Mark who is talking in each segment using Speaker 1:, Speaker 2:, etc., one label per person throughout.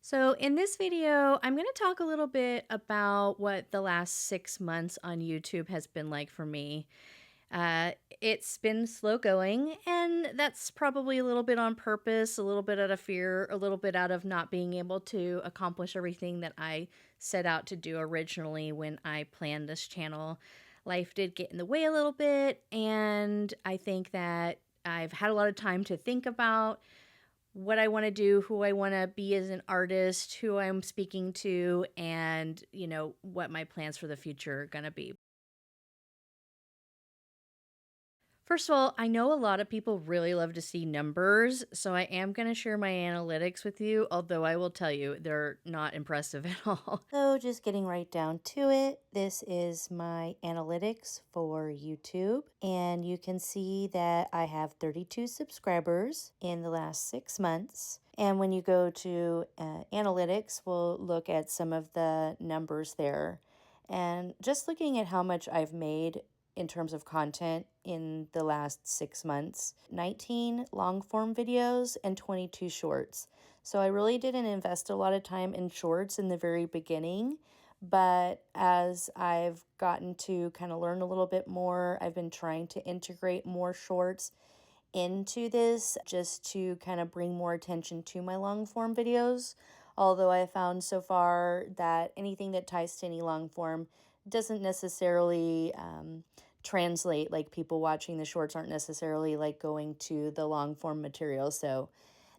Speaker 1: So in this video, I'm going to talk a little bit about what the last 6 months on YouTube has been like for me. It's been slow going, and that's probably a little bit on purpose, a little bit out of fear, a little bit out of not being able to accomplish everything that I set out to do originally when I planned this channel. Life did get in the way a little bit, and I think that I've had a lot of time to think about what I want to do, who I want to be as an artist, who I'm speaking to, and, what my plans for the future are going to be. First of all, I know a lot of people really love to see numbers, so I am going to share my analytics with you, although I will tell you they're not impressive at all. So, just getting right down to it, this is my analytics for YouTube, and you can see that I have 32 subscribers in the last 6 months. And when you go to analytics, we'll look at some of the numbers there. And just looking at how much I've made in terms of content in the last 6 months, 19 long form videos and 22 shorts. So I really didn't invest a lot of time in shorts in the very beginning, but as I've gotten to kind of learn a little bit more, I've been trying to integrate more shorts into this just to kind of bring more attention to my long form videos. Although I found so far that anything that ties to any long form doesn't necessarily translate, like people watching the shorts aren't necessarily like going to the long form material. So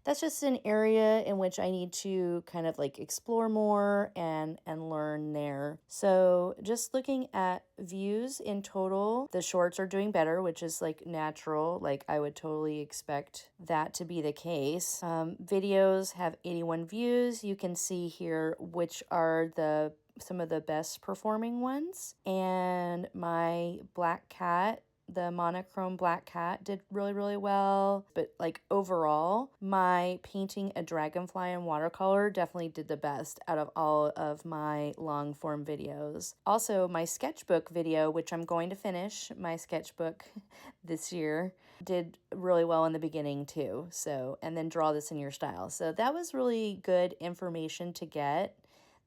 Speaker 1: that's just an area in which I need to kind of like explore more and learn there. So just looking at views in total, the shorts are doing better, which is like natural. Like I would totally expect that to be the case. Videos have 81 views. You can see here which are some of the best performing ones. And my black cat, the monochrome black cat, did really, really well. But like overall, my painting a dragonfly in watercolor definitely did the best out of all of my long form videos. Also, my sketchbook video, which I'm going to finish my sketchbook this year, did really well in the beginning too. So, and then draw this in your style. So that was really good information to get,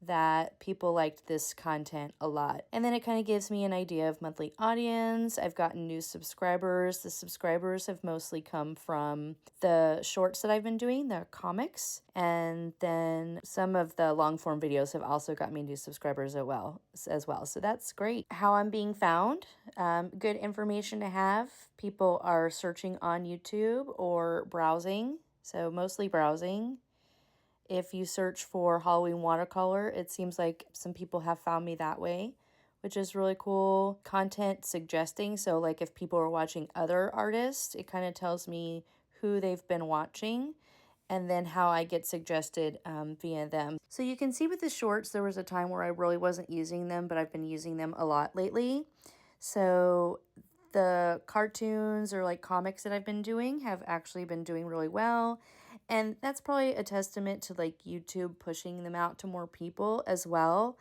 Speaker 1: that people liked this content a lot. And then it kind of gives me an idea of monthly audience. I've gotten new subscribers. The subscribers have mostly come from the shorts that I've been doing, the comics. And then some of the long form videos have also got me new subscribers as well. So that's great. How I'm being found, good information to have. People are searching on YouTube or browsing. So mostly browsing. If you search for Halloween watercolor, it seems like some people have found me that way, which is really cool. Content suggesting, so like if people are watching other artists, it kind of tells me who they've been watching and then how I get suggested via them. So you can see with the shorts, there was a time where I really wasn't using them, but I've been using them a lot lately. So the cartoons or like comics that I've been doing have actually been doing really well. And that's probably a testament to like YouTube pushing them out to more people as well.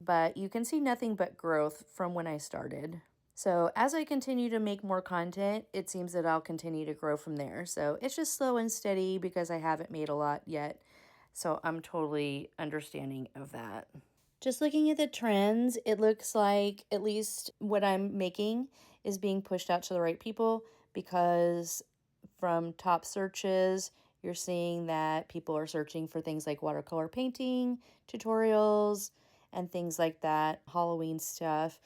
Speaker 1: But you can see nothing but growth from when I started. So as I continue to make more content, it seems that I'll continue to grow from there. So it's just slow and steady because I haven't made a lot yet. So I'm totally understanding of that. Just looking at the trends, it looks like at least what I'm making is being pushed out to the right people, because from top searches, you're seeing that people are searching for things like watercolor painting, tutorials, and things like that, Halloween stuff.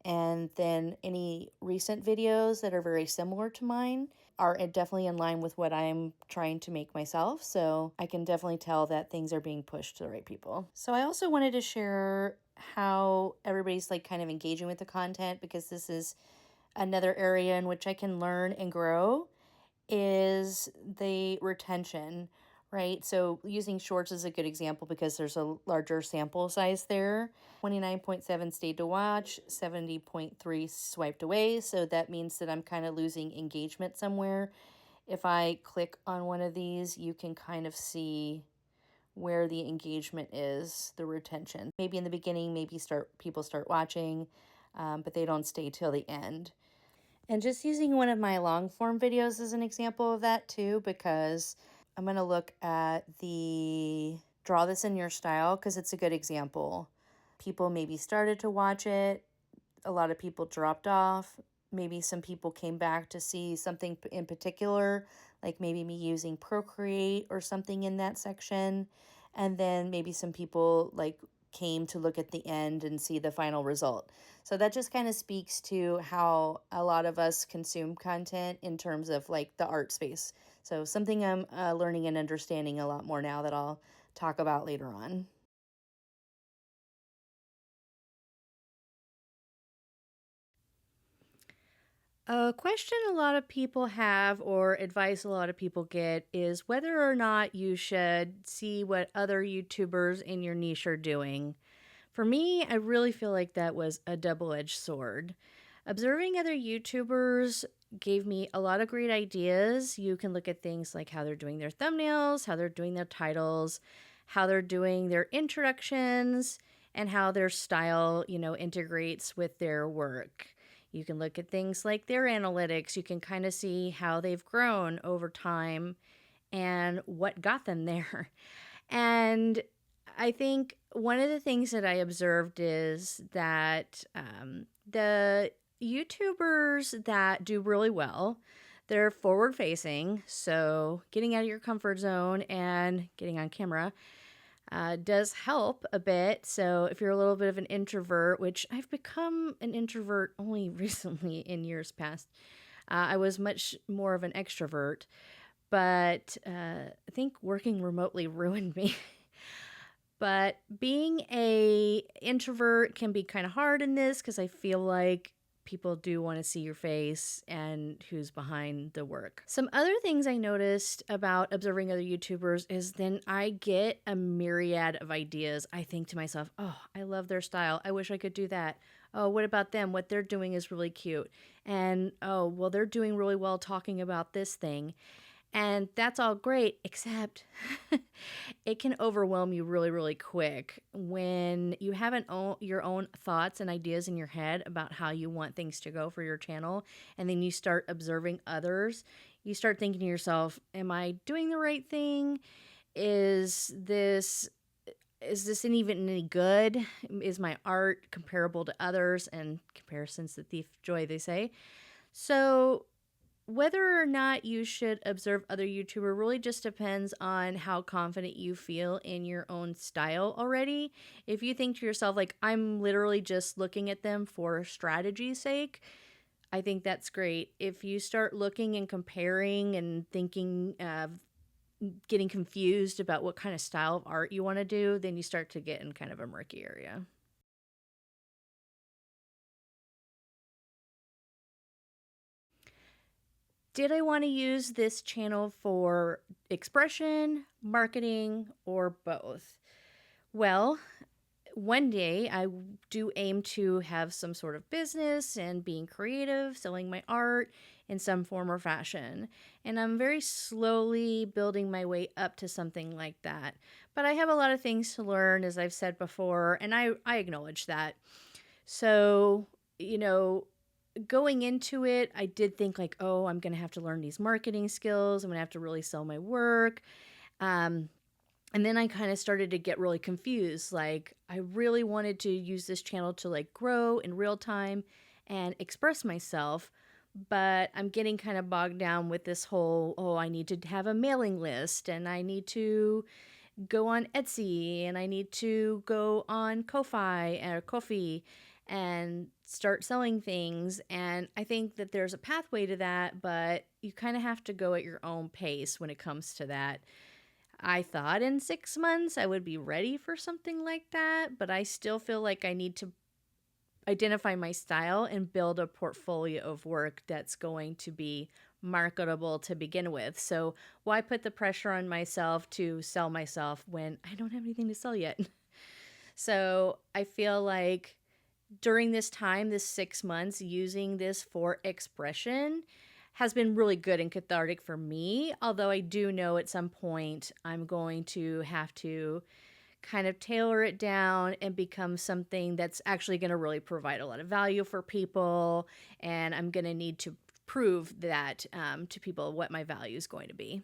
Speaker 1: And then any recent videos that are very similar to mine are definitely in line with what I'm trying to make myself. So I can definitely tell that things are being pushed to the right people. So I also wanted to share how everybody's like kind of engaging with the content, because this is another area in which I can learn and grow, is the retention, right? So using shorts is a good example because there's a larger sample size there. 29.7 stayed to watch, 70.3 swiped away. So that means that I'm kind of losing engagement somewhere. If I click on one of these, you can kind of see where the engagement is, the retention. Maybe in the beginning, people start watching, but they don't stay till the end. And just using one of my long form videos as an example of that too, because I'm going to look at the draw this in your style because it's a good example. People maybe started to watch it, a lot of people dropped off. Maybe some people came back to see something in particular, like maybe me using Procreate or something in that section. And then maybe some people like came to look at the end and see the final result. So that just kind of speaks to how a lot of us consume content in terms of like the art space. So something I'm learning and understanding a lot more now that I'll talk about later on. A question a lot of people have, or advice a lot of people get, is whether or not you should see what other YouTubers in your niche are doing. For me, I really feel like that was a double edged sword. Observing other YouTubers gave me a lot of great ideas. You can look at things like how they're doing their thumbnails, how they're doing their titles, how they're doing their introductions, and how their style, integrates with their work. You can look at things like their analytics. You can kind of see how they've grown over time and what got them there. And I think one of the things that I observed is that the YouTubers that do really well, they're forward facing. So getting out of your comfort zone and getting on camera does help a bit. So if you're a little bit of an introvert, which I've become an introvert only recently in years past, I was much more of an extrovert, but I think working remotely ruined me. But being a introvert can be kind of hard in this because I feel like people do want to see your face and who's behind the work. Some other things I noticed about observing other YouTubers is then I get a myriad of ideas. I think to myself, oh, I love their style. I wish I could do that. Oh, what about them? What they're doing is really cute. And oh, well, they're doing really well talking about this thing. And that's all great, except it can overwhelm you really, really quick when you have your own thoughts and ideas in your head about how you want things to go for your channel. And then you start observing others. You start thinking to yourself, am I doing the right thing? Is this even any good? Is my art comparable to others? And comparison's the thief of joy, they say. So whether or not you should observe other YouTuber really just depends on how confident you feel in your own style already. If you think to yourself, like, I'm literally just looking at them for strategy's sake, I think that's great. If you start looking and comparing and thinking of getting confused about what kind of style of art you want to do, then you start to get in kind of a murky area. Did I want to use this channel for expression, marketing, or both? Well, one day I do aim to have some sort of business and being creative, selling my art in some form or fashion. And I'm very slowly building my way up to something like that. But I have a lot of things to learn, as I've said before, and I acknowledge that. So, going into it, I did think like, oh, I'm going to have to learn these marketing skills. I'm going to have to really sell my work. Um, and then I kind of started to get really confused. Like, I really wanted to use this channel to like grow in real time and express myself. But I'm getting kind of bogged down with this whole, oh, I need to have a mailing list and I need to go on Etsy and I need to go on Ko-fi or Ko-fi and start selling things. And I think that there's a pathway to that, but you kind of have to go at your own pace when it comes to that. I thought in 6 months I would be ready for something like that, but I still feel like I need to identify my style and build a portfolio of work that's going to be marketable to begin with. So why put the pressure on myself to sell myself when I don't have anything to sell yet? So I feel like during this time, this 6 months, using this for expression has been really good and cathartic for me. Although I do know at some point I'm going to have to kind of tailor it down and become something that's actually going to really provide a lot of value for people. And I'm going to need to prove that to people what my value is going to be.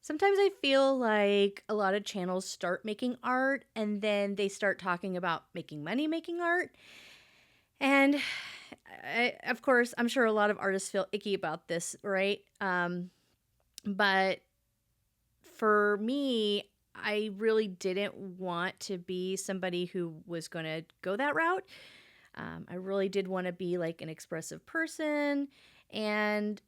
Speaker 1: Sometimes I feel like a lot of channels start making art and then they start talking about making money making art. And of course, I'm sure a lot of artists feel icky about this, right? But for me, I really didn't want to be somebody who was going to go that route. I really did want to be like an expressive person, and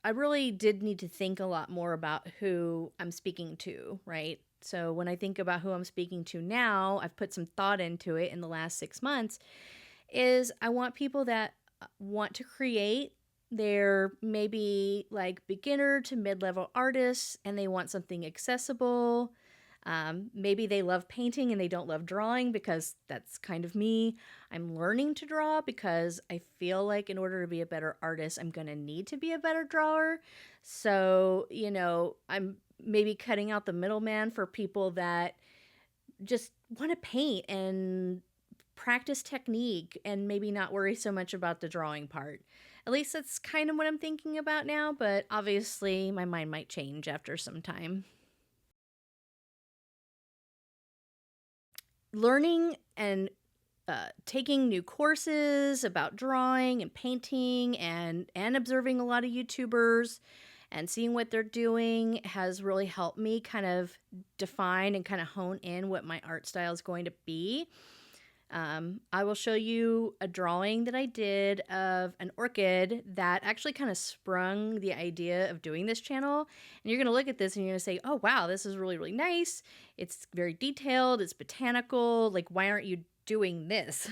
Speaker 1: I really did need to think a lot more about who I'm speaking to, right? So when I think about who I'm speaking to now, I've put some thought into it in the last 6 months, is I want people that want to create. They're maybe like beginner to mid-level artists and they want something accessible. Maybe they love painting and they don't love drawing, because that's kind of me. I'm learning to draw because I feel like in order to be a better artist, I'm going to need to be a better drawer. So, I'm maybe cutting out the middleman for people that just want to paint and practice technique and maybe not worry so much about the drawing part. At least that's kind of what I'm thinking about now, but obviously my mind might change after some time. Learning and taking new courses about drawing and painting and observing a lot of YouTubers and seeing what they're doing has really helped me kind of define and kind of hone in what my art style is going to be. I will show you a drawing that I did of an orchid that actually kind of sprung the idea of doing this channel. And you're going to look at this and you're going to say, oh, wow, this is really, really nice. It's very detailed. It's botanical. Like, why aren't you doing this?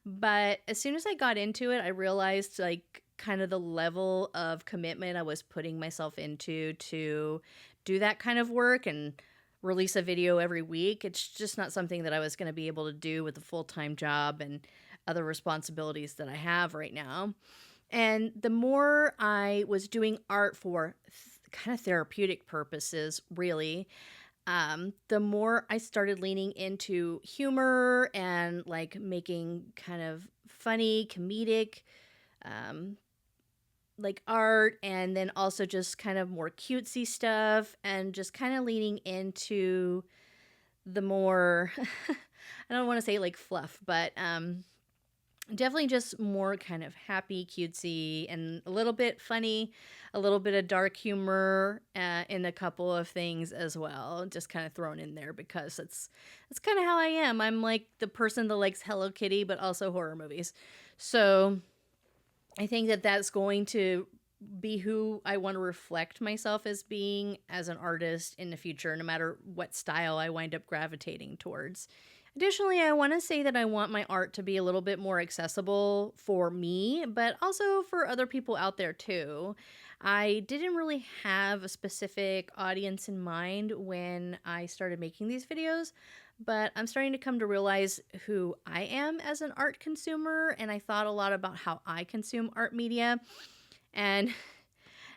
Speaker 1: But as soon as I got into it, I realized like kind of the level of commitment I was putting myself into to do that kind of work and release a video every week. It's just not something that I was going to be able to do with a full-time job and other responsibilities that I have right now. And the more I was doing art for kind of therapeutic purposes, really, the more I started leaning into humor and like making kind of funny, comedic, like art, and then also just kind of more cutesy stuff, and just kind of leaning into the more I don't want to say like fluff, but definitely just more kind of happy, cutesy, and a little bit funny, a little bit of dark humor in a couple of things as well, just kind of thrown in there because that's kind of how I am. I'm like the person that likes Hello Kitty but also horror movies. So I think that that's going to be who I want to reflect myself as being as an artist in the future, no matter what style I wind up gravitating towards. Additionally, I want to say that I want my art to be a little bit more accessible for me, but also for other people out there too. I didn't really have a specific audience in mind when I started making these videos, but I'm starting to come to realize who I am as an art consumer, and I thought a lot about how I consume art media. And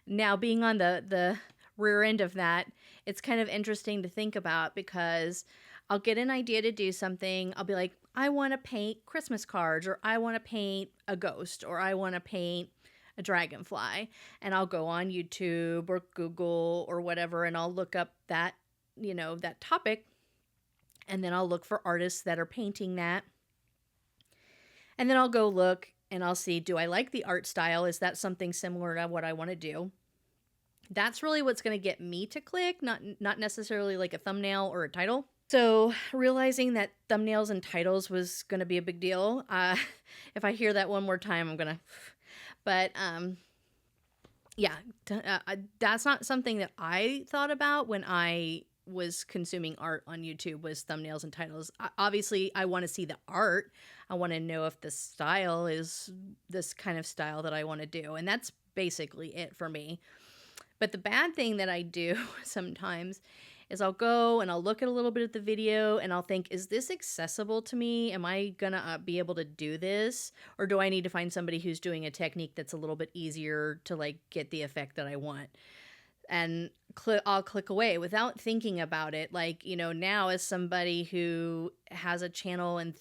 Speaker 1: now being on the rear end of that, it's kind of interesting to think about, because I'll get an idea to do something. I'll be like, I want to paint Christmas cards, or I want to paint a ghost, or I want to paint a dragonfly. And I'll go on YouTube or Google or whatever, and I'll look up that, that topic. And then I'll look for artists that are painting that. And then I'll go look and I'll see, do I like the art style? Is that something similar to what I want to do? That's really what's going to get me to click, not necessarily like a thumbnail or a title. So realizing that thumbnails and titles was going to be a big deal. If I hear that one more time, I'm going to... But yeah, that's not something that I thought about when I was consuming art on YouTube, was thumbnails and titles. Obviously, I want to see the art. I want to know if the style is this kind of style that I want to do. And that's basically it for me. But the bad thing that I do sometimes is I'll go and I'll look at a little bit of the video and I'll think, is this accessible to me? Am I gonna be able to do this? Or do I need to find somebody who's doing a technique that's a little bit easier to like get the effect that I want? And I'll click away without thinking about it. Like, now as somebody who has a channel and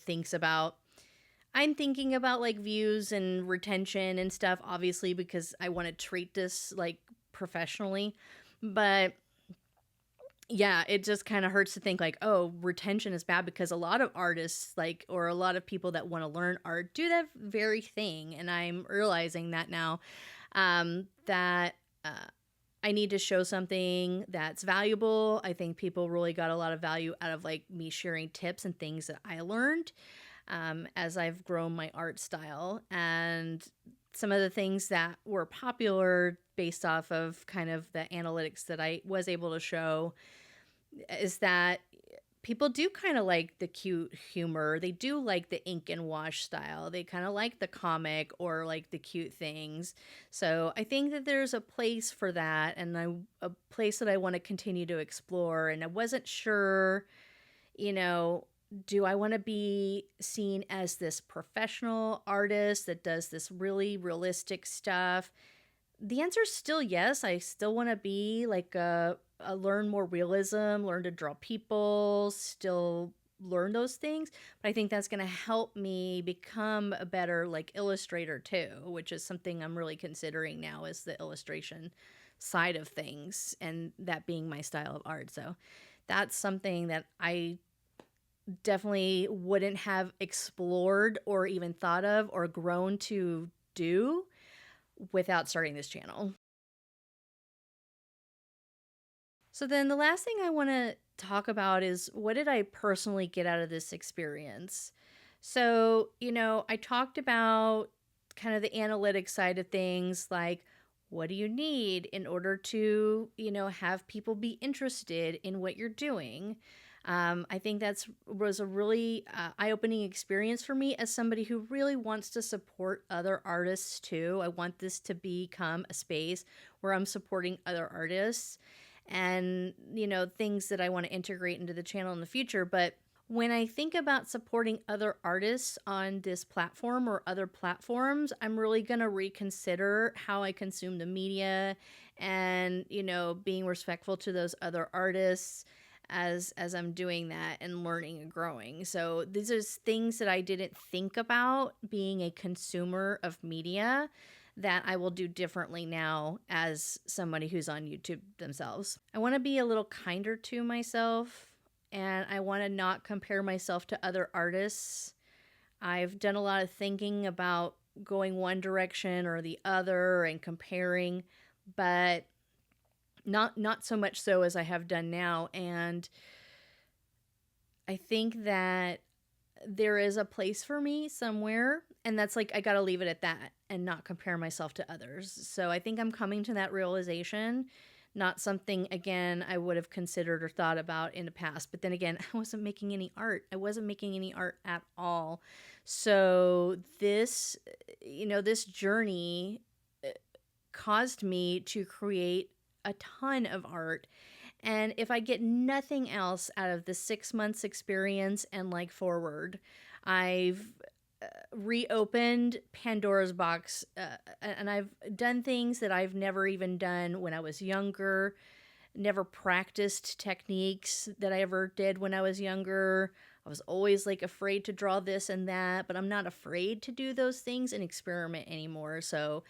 Speaker 1: I'm thinking about like views and retention and stuff, obviously, because I want to treat this like professionally. But yeah, it just kind of hurts to think like, oh, retention is bad, because a lot of artists, like, or a lot of people that want to learn art do that very thing. And I'm realizing that now, that uh, I need to show something that's valuable. I think people really got a lot of value out of like me sharing tips and things that I learned, as I've grown my art style. And some of the things that were popular based off of kind of the analytics that I was able to show is that people do kind of like the cute humor. They do like the ink and wash style. They kind of like the comic or like the cute things. So I think that there's a place for that, and a place that I want to continue to explore. And I wasn't sure, you know, do I want to be seen as this professional artist that does this really realistic stuff? The answer is still yes. I still want to be like a learn more realism, learn to draw people, still learn those things. But I think that's going to help me become a better like illustrator too, which is something I'm really considering now, is the illustration side of things, and that being my style of art. So that's something that I definitely wouldn't have explored or even thought of or grown to do without starting this channel. So then the last thing I want to talk about is, what did I personally get out of this experience? So, I talked about kind of the analytic side of things, like what do you need in order to, have people be interested in what you're doing? I think that's was a really eye-opening experience for me as somebody who really wants to support other artists too. I want this to become a space where I'm supporting other artists, and things that I want to integrate into the channel in the future. But when I think about supporting other artists on this platform or other platforms, I'm really going to reconsider how I consume the media, and being respectful to those other artists as I'm doing that and learning and growing. So these are things that I didn't think about being a consumer of media, that I will do differently now as somebody who's on YouTube themselves. I want to be a little kinder to myself, and I want to not compare myself to other artists. I've done a lot of thinking about going one direction or the other and comparing, but not so much so as I have done now. And I think that there is a place for me somewhere, and that's like I got to leave it at that and not compare myself to others. So I think I'm coming to that realization. Not something, again, I would have considered or thought about in the past. But then again, I wasn't making any art. I wasn't making any art at all. So this, this journey caused me to create a ton of art. And if I get nothing else out of the 6 months experience and like forward, I've reopened Pandora's box, and I've done things that I've never even done when I was younger, never practiced techniques that I ever did when I was younger. I was always like afraid to draw this and that, but I'm not afraid to do those things and experiment anymore. So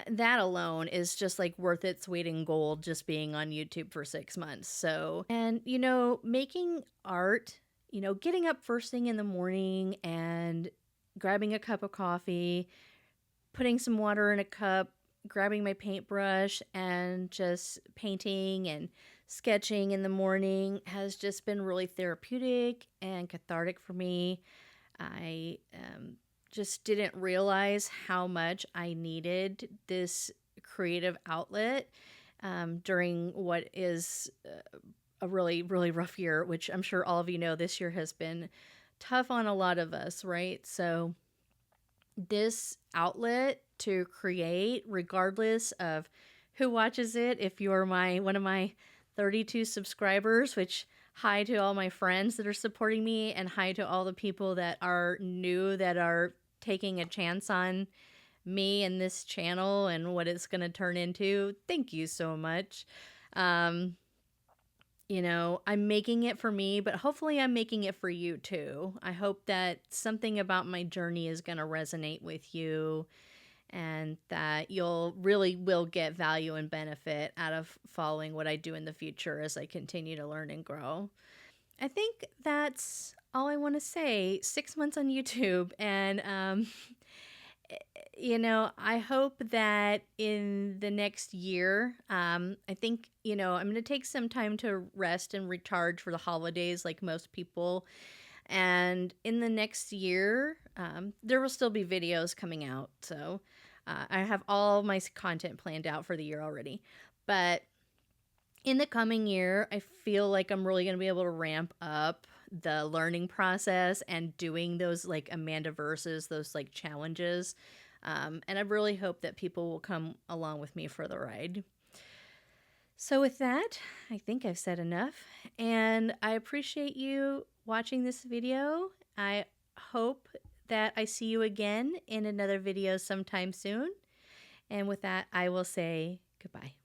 Speaker 1: that alone is just like worth its weight in gold, just being on YouTube for 6 months. So, and making art, getting up first thing in the morning and grabbing a cup of coffee, putting some water in a cup, grabbing my paintbrush, and just painting and sketching in the morning has just been really therapeutic and cathartic for me. I just didn't realize how much I needed this creative outlet during what is a really, really rough year, which I'm sure all of you know this year has been tough on a lot of us, right? So this outlet to create, regardless of who watches it, if you're one of my 32 subscribers, which hi to all my friends that are supporting me, and hi to all the people that are new, that are taking a chance on me and this channel and what it's going to turn into. Thank you so much. I'm making it for me, but hopefully I'm making it for you too. I hope that something about my journey is going to resonate with you, and that you'll really will get value and benefit out of following what I do in the future as I continue to learn and grow. I think that's all I want to say. 6 months on YouTube, and I hope that in the next year, I think, I'm going to take some time to rest and recharge for the holidays like most people. And in the next year, there will still be videos coming out. So I have all my content planned out for the year already. But in the coming year, I feel like I'm really going to be able to ramp up the learning process and doing those like Amanda verses, those like challenges. And I really hope that people will come along with me for the ride. So with that, I think I've said enough, and I appreciate you watching this video. I hope that I see you again in another video sometime soon. And with that, I will say goodbye.